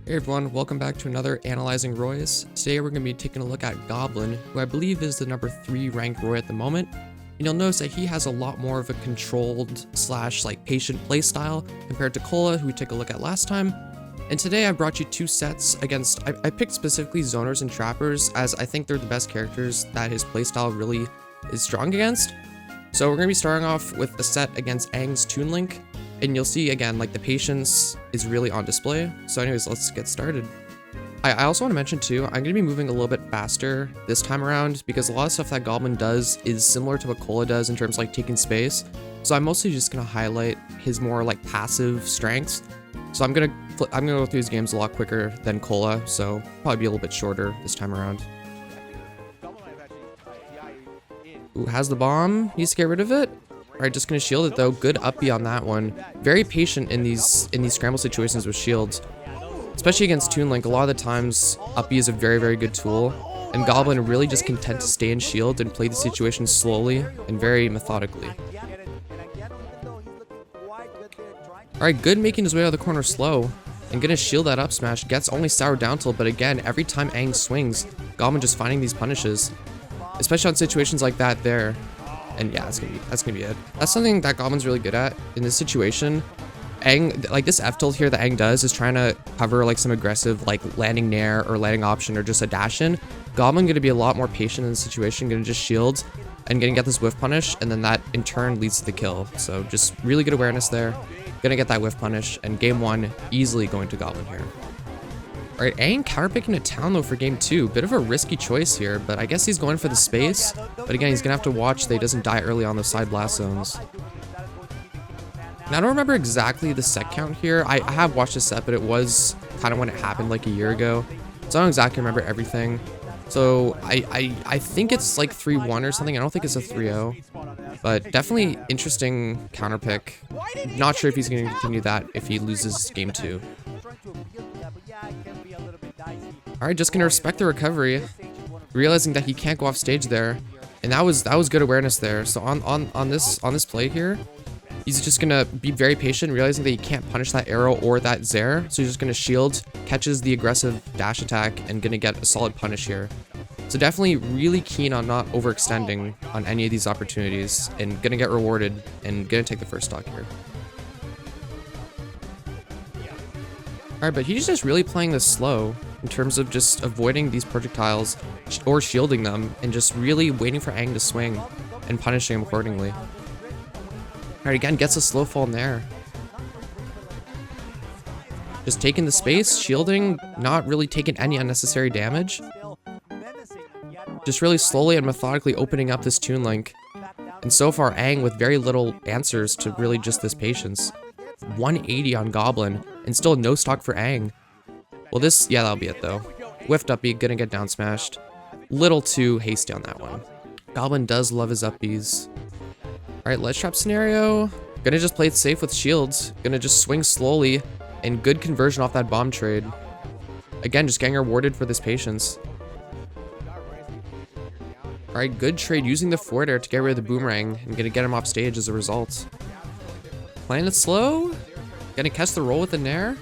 Hey everyone, welcome back to another Analyzing Roys. Today we're going to be taking a look at Goblin, who I believe is the number 3 ranked Roy at the moment. And you'll notice that he has a lot more of a controlled / patient playstyle compared to Cola, who we took a look at last time. And today I brought you 2 sets against, I picked specifically Zoners and Trappers, as I think they're the best characters that his playstyle really is strong against. So we're going to be starting off with a set against Aang's Toon Link. And you'll see again, like, the patience is really on display. So anyways, let's get started. I also want to mention too, I'm going to be moving a little bit faster this time around because a lot of stuff that Goblin does is similar to what Cola does in terms of like taking space. So I'm mostly just going to highlight his more like passive strengths. So I'm going to go through his games a lot quicker than Cola, so probably be a little bit shorter this time around. Ooh, has the bomb. Needs to get rid of it. Alright, just gonna shield it though. Good uppy on that one. Very patient in these scramble situations with shields. Especially against Toon Link, a lot of the times uppy is a very good tool. And Goblin really just content to stay in shield and play the situation slowly and very methodically. Alright, good making his way out of the corner slow. And gonna shield that up smash. Gets only sour down tilt, but again, every time Aang swings, Goblin just finding these punishes. Especially on situations like that there. And yeah, that's gonna be it. That's something that Goblin's really good at in this situation. Aang, like this F tilt here that Aang does is trying to cover like some aggressive like landing nair or landing option or just a dash in. Goblin gonna be a lot more patient in the situation, gonna just shield and gonna get this whiff punish, and then that in turn leads to the kill. So just really good awareness there. Gonna get that whiff punish, and game 1 easily going to Goblin here. Alright, Aang counterpicking a town though for game 2. Bit of a risky choice here, but I guess he's going for the space. But again, he's gonna have to watch that he doesn't die early on the side blast zones. Now, I don't remember exactly the set count here. I have watched this set, but it was kind of when it happened like a year ago. So I don't exactly remember everything. So I think it's like 3-1 or something. I don't think it's a 3-0. But definitely interesting counterpick. Not sure if he's going to continue that if he loses game 2. Alright, just gonna respect the recovery, realizing that he can't go off stage there, and that was good awareness there. So on this play here, he's just gonna be very patient, realizing that he can't punish that arrow or that Zair. So he's just gonna shield, catches the aggressive dash attack, and gonna get a solid punish here. So definitely really keen on not overextending on any of these opportunities, and gonna get rewarded, and gonna take the first stock here. Alright, but he's just really playing this slow in terms of just avoiding these projectiles or shielding them and just really waiting for Aang to swing and punishing him accordingly. Alright, again, gets a slow fall in there. Just taking the space, shielding, not really taking any unnecessary damage. Just really slowly and methodically opening up this Toon Link. And so far, Aang with very little answers to really just this patience. 180 on Goblin, and still no stock for Aang. Well, yeah, that'll be it though. Whiffed uppy, gonna get down smashed. Little too hasty on that one. Goblin does love his uppies. Alright, ledge trap scenario. Gonna just play it safe with shields. Gonna just swing slowly, and good conversion off that bomb trade. Again, just getting rewarded for this patience. Alright, good trade using the forward air to get rid of the boomerang, and gonna get him off stage as a result. Playing it slow. Gonna catch the roll with the nair.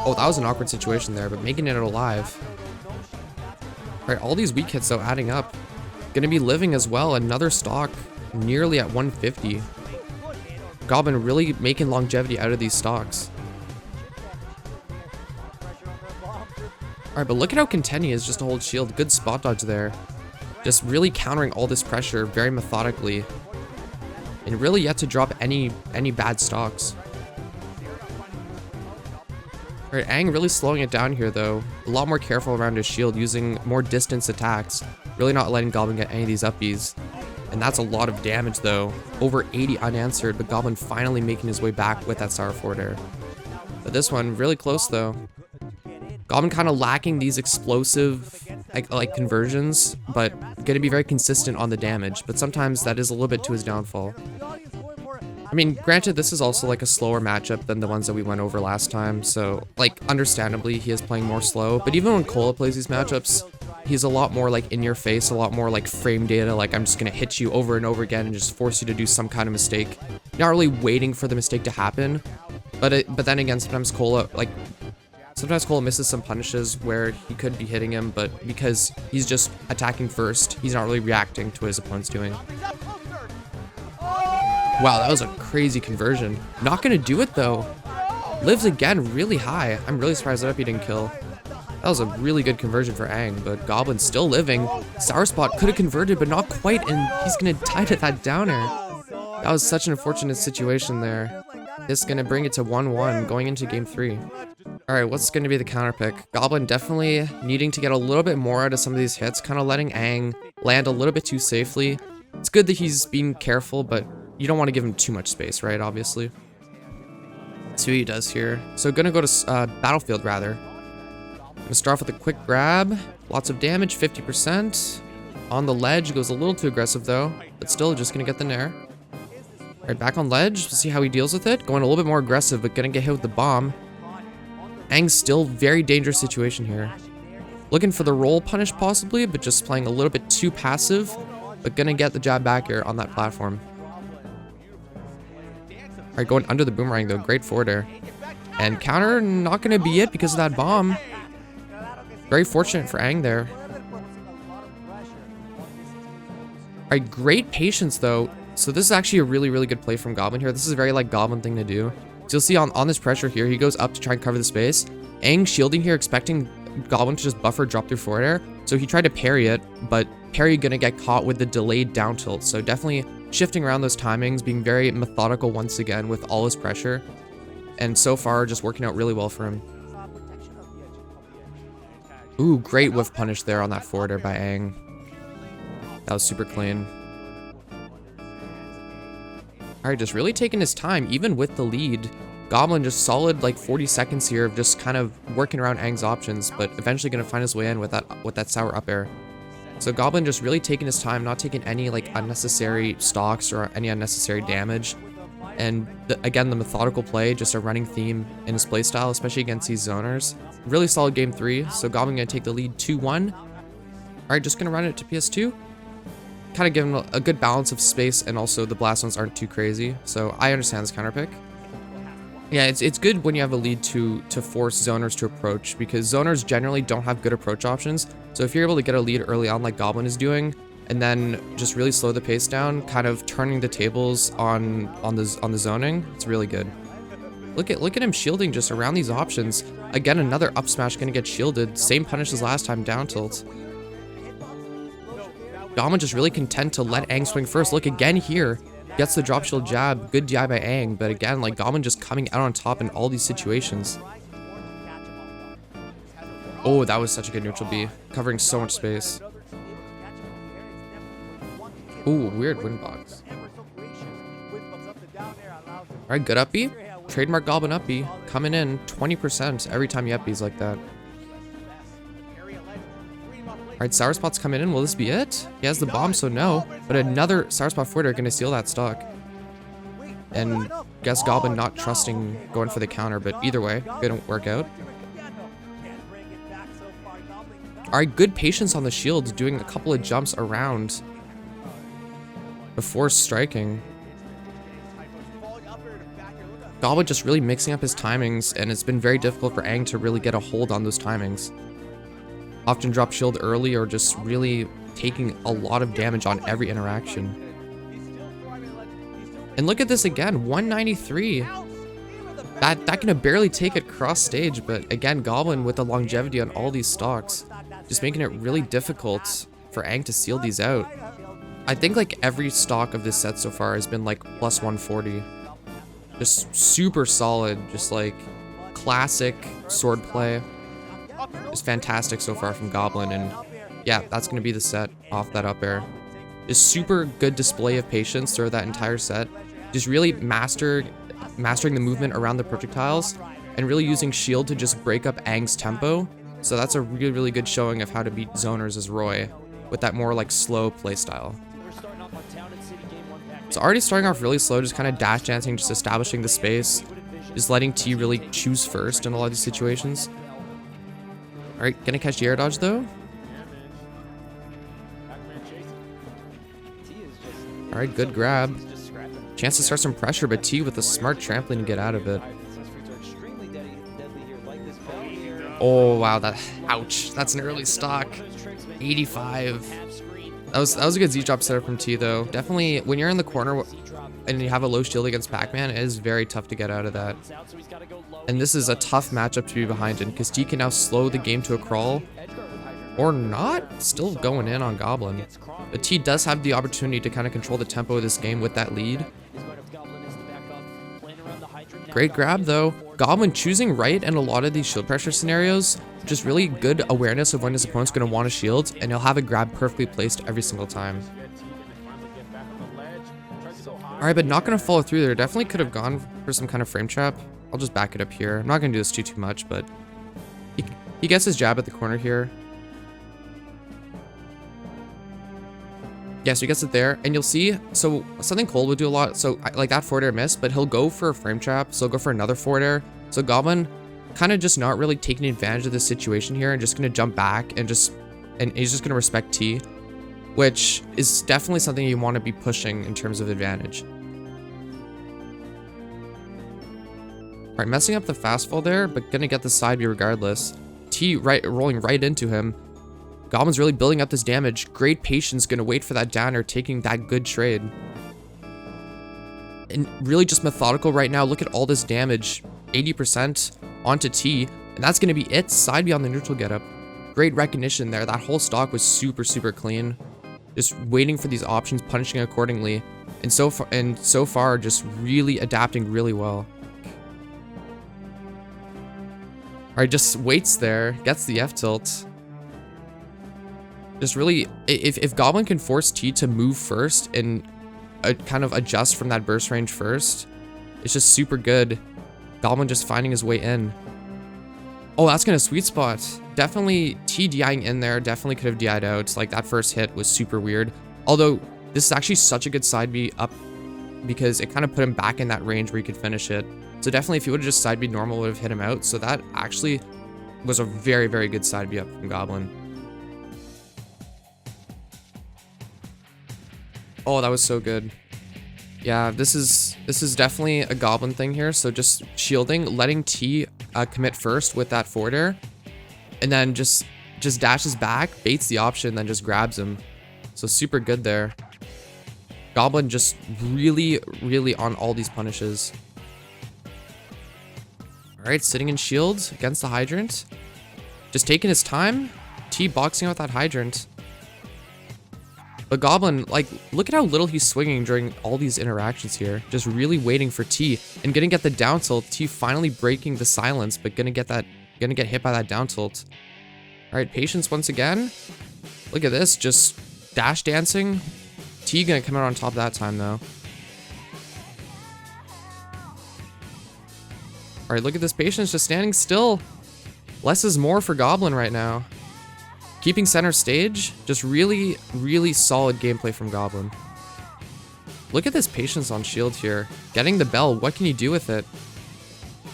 Oh, that was an awkward situation there, but making it alive. Alright, all these weak hits though adding up. Gonna be living as well. Another stock nearly at 150. Goblin really making longevity out of these stocks. Alright, but look at how content he is just to hold shield. Good spot dodge there. Just really countering all this pressure very methodically. And really yet to drop any bad stocks. Alright, Aang really slowing it down here though. A lot more careful around his shield, using more distance attacks. Really not letting Goblin get any of these uppies. And that's a lot of damage though. Over 80 unanswered, but Goblin finally making his way back with that sour forward air. But this one, really close though. Goblin kind of lacking these explosive like conversions, but gonna be very consistent on the damage. But sometimes that is a little bit to his downfall. I mean, granted, this is also like a slower matchup than the ones that we went over last time, so like understandably he is playing more slow. But even when Cola plays these matchups, he's a lot more like in your face, a lot more like frame data, like I'm just gonna hit you over and over again and just force you to do some kind of mistake. Not really waiting for the mistake to happen, But then again, sometimes Cola misses some punishes where he could be hitting him, but because he's just attacking first, he's not really reacting to what his opponent's doing. Wow, that was a crazy conversion. Not gonna do it though. Lives again really high. I'm really surprised that up he didn't kill. That was a really good conversion for Aang, but Goblin's still living. Sour Spot could have converted, but not quite, and he's gonna die to that downer. That was such an unfortunate situation there. This is gonna bring it to 1-1 going into game 3. Alright, what's gonna be the counter pick? Goblin definitely needing to get a little bit more out of some of these hits, kind of letting Aang land a little bit too safely. It's good that he's being careful, but you don't want to give him too much space, right? Obviously. See what he does here. So gonna go to Battlefield rather. Gonna start off with a quick grab. Lots of damage, 50%. On the ledge, goes a little too aggressive though, but still just gonna get the nair. Alright, back on ledge. We'll see how he deals with it. Going a little bit more aggressive, but gonna get hit with the bomb. Aang's still very dangerous situation here. Looking for the roll punish possibly, but just playing a little bit too passive, but gonna get the jab back here on that platform. Alright, going under the boomerang though, great forward air. And counter, not gonna be it because of that bomb. Very fortunate for Aang there. Alright, great patience though. So this is actually a really, really good play from Goblin here. This is a very like Goblin thing to do. So you'll see on this pressure here, he goes up to try and cover the space. Aang shielding here, expecting Goblin to just buffer drop through forward air. So he tried to parry it, but parry gonna get caught with the delayed down tilt. So definitely shifting around those timings, being very methodical once again with all his pressure. And so far, just working out really well for him. Ooh, great whiff punish there on that forward air by Aang. That was super clean. Alright, just really taking his time, even with the lead. Goblin just solid like 40 seconds here of just kind of working around Aang's options, but eventually gonna find his way in with that sour up air. So Goblin just really taking his time, not taking any like unnecessary stocks or any unnecessary damage. And again, the methodical play, just a running theme in his playstyle, especially against these zoners. Really solid game 3, so Goblin gonna take the lead 2-1. Alright, just gonna run it to PS2. Kind of give him a good balance of space, and also the blast ones aren't too crazy, so I understand this counter pick. Yeah, it's good when you have a lead to force zoners to approach, because zoners generally don't have good approach options. So if you're able to get a lead early on like Goblin is doing, and then just really slow the pace down, kind of turning the tables on the zoning, it's really good. Look at him shielding just around these options. Again, another up smash gonna get shielded. Same punish as last time, down tilt. Goblin just really content to let Aang swing first. Look again here. Gets the drop shield jab. Good DI by Aang. But again, like Goblin just coming out on top in all these situations. Oh, that was such a good neutral B. Covering so much space. Ooh, weird windbox. Alright, good up B. Trademark Goblin up B. Coming in 20% every time you up B's like that. Alright, Sour Spot's coming in. Will this be it? He has the bomb, so no. But another Sour Spot forwarder gonna steal that stock. And guess Goblin not trusting going for the counter, but either way, couldn't work out. Alright, good patience on the shield, doing a couple of jumps around before striking. Goblin just really mixing up his timings, and it's been very difficult for Aang to really get a hold on those timings. Often drop shield early or just really taking a lot of damage on every interaction. And look at this again, 193. That can barely take it cross stage, but again, Goblin with the longevity on all these stocks, just making it really difficult for Aang to seal these out. I think like every stock of this set so far has been like plus 140. Just super solid, just like classic swordplay. It's fantastic so far from Goblin, and yeah, that's going to be the set off that up air. Just super good display of patience throughout that entire set. Just really mastering the movement around the projectiles, and really using shield to just break up Aang's tempo. So that's a really, really good showing of how to beat zoners as Roy, with that more like slow playstyle. So already starting off really slow, just kind of dash dancing, just establishing the space, just letting T really choose first in a lot of these situations. Alright, gonna catch the air dodge though. Alright, good grab. Chance to start some pressure, but T with a smart trampoline to get out of it. Oh, wow. Ouch. That's an early stock. 85. That was a good Z-drop setup from T, though. Definitely, when you're in the corner and you have a low shield against Pac Man, it is very tough to get out of that. And this is a tough matchup to be behind in, because T can now slow the game to a crawl. Or not. Still going in on Goblin. But T does have the opportunity to kind of control the tempo of this game with that lead. Great grab, though. Goblin choosing right in a lot of these shield pressure scenarios. Just really good awareness of when his opponent's going to want a shield, and he'll have a grab perfectly placed every single time. Alright, but not going to follow through there. Definitely could have gone for some kind of frame trap. I'll just back it up here. I'm not going to do this too much, but he gets his jab at the corner here. Yeah, so he gets it there, and you'll see, so something Cole would do a lot, so like that forward air miss, but he'll go for a frame trap, so he'll go for another forward air. So Goblin kind of just not really taking advantage of this situation here and just going to jump back and he's just going to respect T, which is definitely something you want to be pushing in terms of advantage. All right, messing up the fast fall there, but going to get the side B regardless. T rolling right into him. Goblin's really building up this damage. Great patience, gonna wait for that downer, taking that good trade. And really just methodical right now. Look at all this damage. 80% onto T, and that's gonna be it. Side beyond the neutral getup. Great recognition there. That whole stock was super, super clean. Just waiting for these options, punishing accordingly. And so far, just really adapting really well. Alright, just waits there, gets the F tilt. Just really, if Goblin can force T to move first and kind of adjust from that burst range first, it's just super good. Goblin just finding his way in. Oh, that's gonna sweet spot. Definitely T DIing in there, definitely could have DI'd out. Like that first hit was super weird. Although this is actually such a good side B up because it kind of put him back in that range where he could finish it. So definitely if he would have just side B normal, would have hit him out. So that actually was a very, very good side B up from Goblin. Oh, that was so good. Yeah, this is definitely a Goblin thing here. So just shielding, letting T commit first with that forward air, and then just dashes back, baits the option, then just grabs him. So super good there. Goblin just really, really on all these punishes. All right, sitting in shields against the Hydrant. Just taking his time. T boxing out that Hydrant. But Goblin, like, look at how little he's swinging during all these interactions here. Just really waiting for T and gonna get the down tilt. T finally breaking the silence, but gonna get hit by that down tilt. All right, patience once again. Look at this, just dash dancing. T gonna come out on top that time though. All right, look at this patience, just standing still. Less is more for Goblin right now. Keeping center stage, just really, really solid gameplay from Goblin. Look at this patience on shield here. Getting the bell, what can you do with it?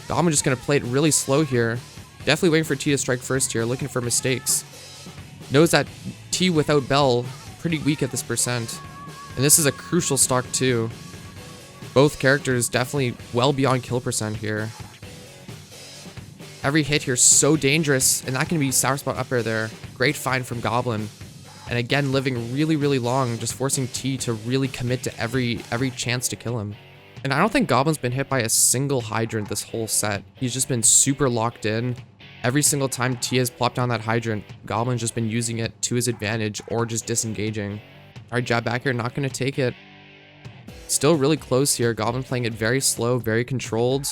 Goblin just gonna play it really slow here. Definitely waiting for T to strike first here, looking for mistakes. Knows that T without bell, pretty weak at this percent. And this is a crucial stock too. Both characters definitely well beyond kill percent here. Every hit here is so dangerous, and that can be sour spot up air there. Great find from Goblin. And again, living really, really long, just forcing T to really commit to every chance to kill him. And I don't think Goblin's been hit by a single Hydrant this whole set. He's just been super locked in. Every single time T has plopped down that Hydrant, Goblin's just been using it to his advantage or just disengaging. All right, jab back here, not going to take it. Still really close here. Goblin playing it very slow, very controlled.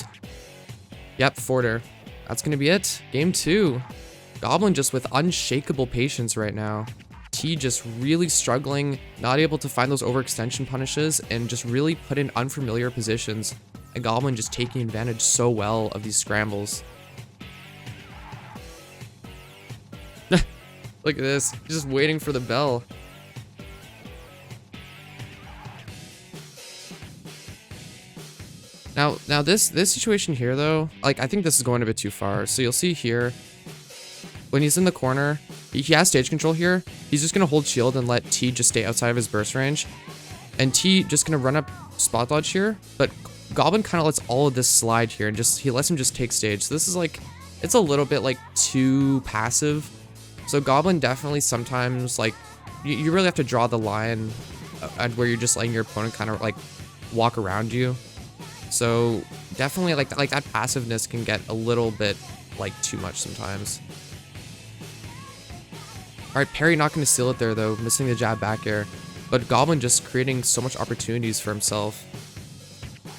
Yep, forward air. That's going to be it. Game 2. Goblin just with unshakable patience right now. T just really struggling, not able to find those overextension punishes, and just really put in unfamiliar positions. And Goblin just taking advantage so well of these scrambles. Look at this. He's just waiting for the bell. Now this situation here though, like I think this is going a bit too far. So you'll see here, when he's in the corner, he has stage control here. He's just gonna hold shield and let T just stay outside of his burst range. And T just gonna run up spot dodge here, but Goblin kind of lets all of this slide here and he lets him just take stage. So this is like, it's a little bit like too passive. So Goblin definitely sometimes like, you really have to draw the line at where you're just letting your opponent kind of like walk around you. So definitely like that passiveness can get a little bit like too much sometimes. All right, Parry not going to seal it there though, missing the jab back air. But Goblin just creating so much opportunities for himself.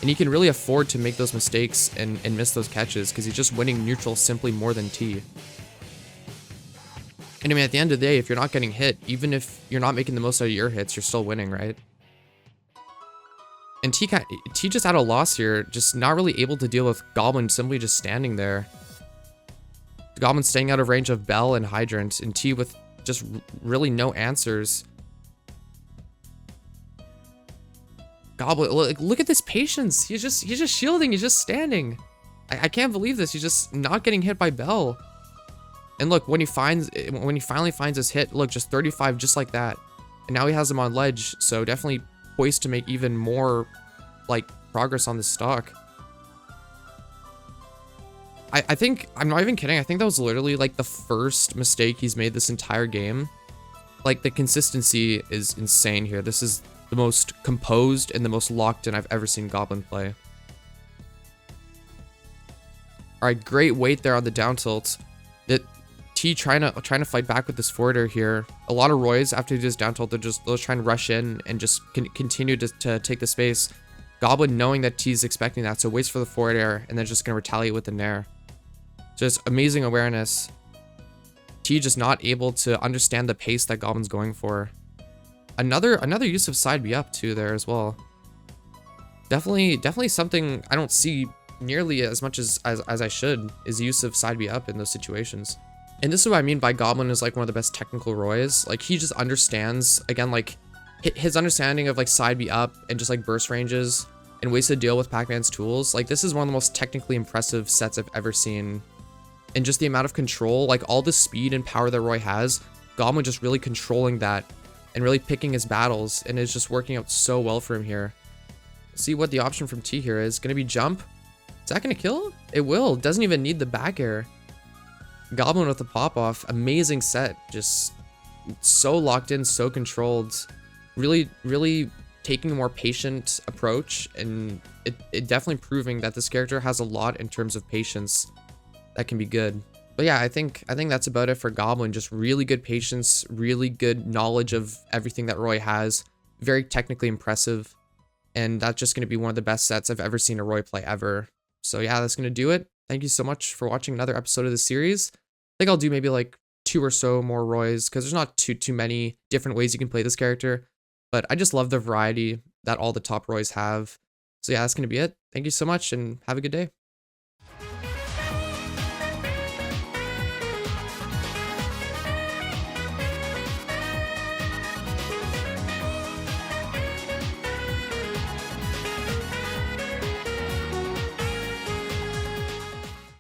And he can really afford to make those mistakes and miss those catches because he's just winning neutral simply more than T. And I mean, at the end of the day, if you're not getting hit, even if you're not making the most out of your hits, you're still winning, right? And T just at a loss here, just not really able to deal with Goblin simply just standing there. Goblin staying out of range of Bell and Hydrant, and T with just really no answers. Goblin, look at this patience. He's just shielding. He's just standing. I can't believe this. He's just not getting hit by Bell. And look, when he finally finds his hit, look, just 35 just like that. And now he has him on ledge, so definitely poised to make even more like progress on this stock. I think, I'm not even kidding, I think that was literally like the first mistake he's made this entire game. Like the consistency is insane here. This is the most composed and the most locked in I've ever seen Goblin play. Alright, great weight there on the down tilt. T trying to fight back with this forwarder here. A lot of Roys after he does down tilt, they'll try and rush in and just continue to take the space. Goblin knowing that T's expecting that, so waits for the forward air and then just gonna retaliate with the nair. Just amazing awareness. T just not able to understand the pace that Goblin's going for. Another use of side B up too there as well. Definitely something I don't see nearly as much as I should is use of side B up in those situations. And this is what I mean by Goblin is like one of the best technical Roys. Like he just understands, again, like his understanding of like side B up and just like burst ranges and ways to deal with Pac Man's tools. Like this is one of the most technically impressive sets I've ever seen. And just the amount of control, like all the speed and power that Roy has, Goblin just really controlling that and really picking his battles, and it's just working out so well for him here. See what the option from T here is. Gonna be jump. Is that gonna kill? It will. Doesn't even need the back air. Goblin with the pop off. Amazing set. Just so locked in, so controlled. Really taking a more patient approach, and it definitely proving that this character has a lot in terms of patience that can be good. But yeah, I think that's about it for Goblin. Just really good patience, really good knowledge of everything that Roy has. Very technically impressive. And that's just going to be one of the best sets I've ever seen a Roy play ever. So yeah, that's going to do it. Thank you so much for watching another episode of the series. I think I'll do maybe like 2 or so more Roys, because there's not too many different ways you can play this character. But I just love the variety that all the top Roys have. So yeah, that's going to be it. Thank you so much and have a good day.